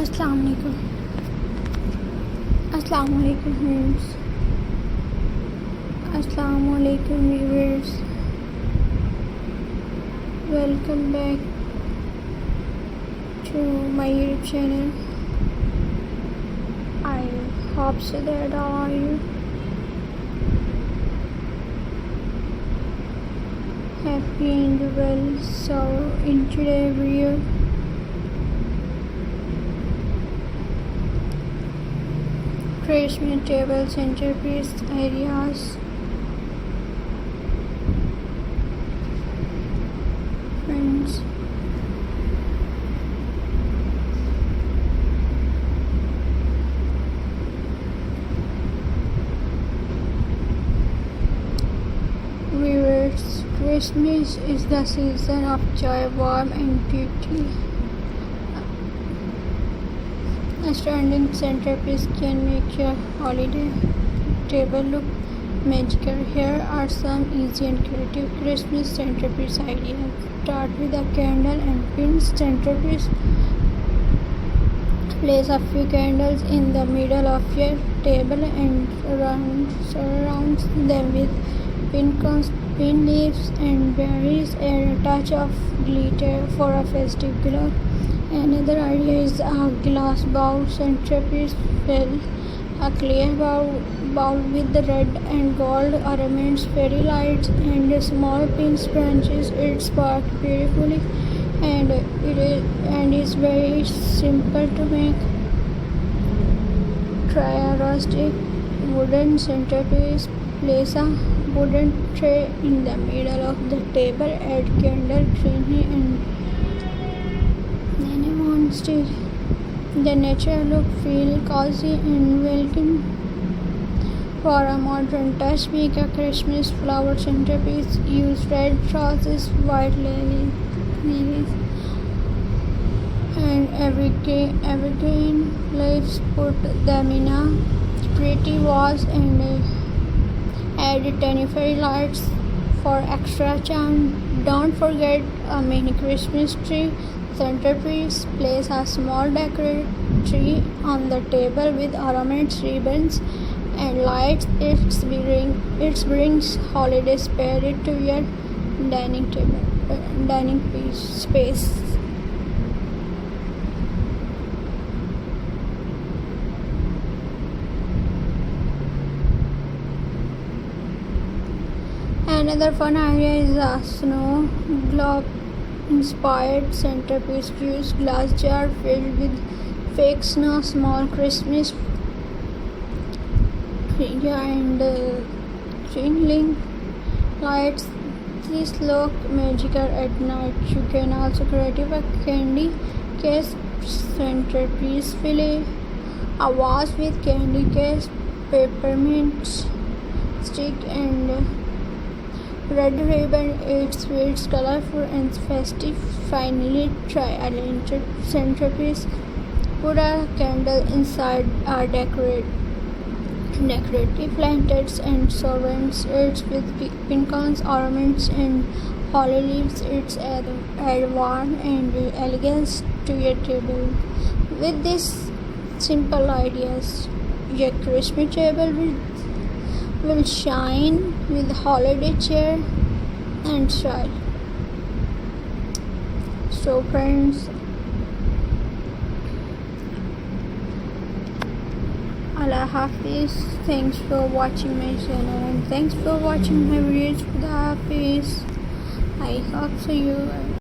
अस्सलाम वालेकुम अस्सलाम वालेकुम फ्रेंड्स, अस्सलाम वालेकुम viewers, welcome back to my YouTube channel. I hope so that all are you happy and well. So in today's video Christmas table centerpiece ideas. Friends, viewers, Christmas is the season of joy, warmth and beauty. A standing centerpiece can make your holiday table look magical. Here are some easy and creative Christmas centerpiece ideas. Start with a candle and pin centerpiece. Place a few candles in the middle of your table and surround them with pin cones, pin leaves and berries, and a touch of glitter for a festive glow. Another idea is a glass bowl centerpiece. Fill a clear bowl with the red and gold ornaments, fairy lights, and small pin branches. It sparks beautifully, and is very simple to make. Try a rustic wooden centerpiece. Place a wooden tray in the middle of the table. Add candle, greenery, and stage. The nature look feel cozy and welcoming. For a modern touch, make a Christmas flower centerpiece. Use red roses, white lilies, and evergreen leaves. Put them in a pretty vase and add tiny fairy lights for extra charm. Don't forget a mini Christmas tree centerpiece. Place a small decorated tree on the table with ornaments, ribbons, and lights. It brings holiday spirit to your dining space. Another fun idea is a snow globe inspired centerpiece. Use glass jar filled with fake snow, small Christmas tree and twinkling lights. These look magical at night. You can also create a candy case centerpiece. Fill a vase with candy case, peppermint stick, and red ribbon. It sweets, colorful and festive. Finally, try a lantern centerpiece. Put a candle inside a decorative lanterns and surround it with pin cones, ornaments, and holly leaves. It's add warmth and elegance to your table. With these simple ideas, your Christmas table will shine with holiday cheer and style. So friends, Allah Hafiz. Thanks for watching my channel and thanks for watching my videos. Khuda Hafiz. I hope so you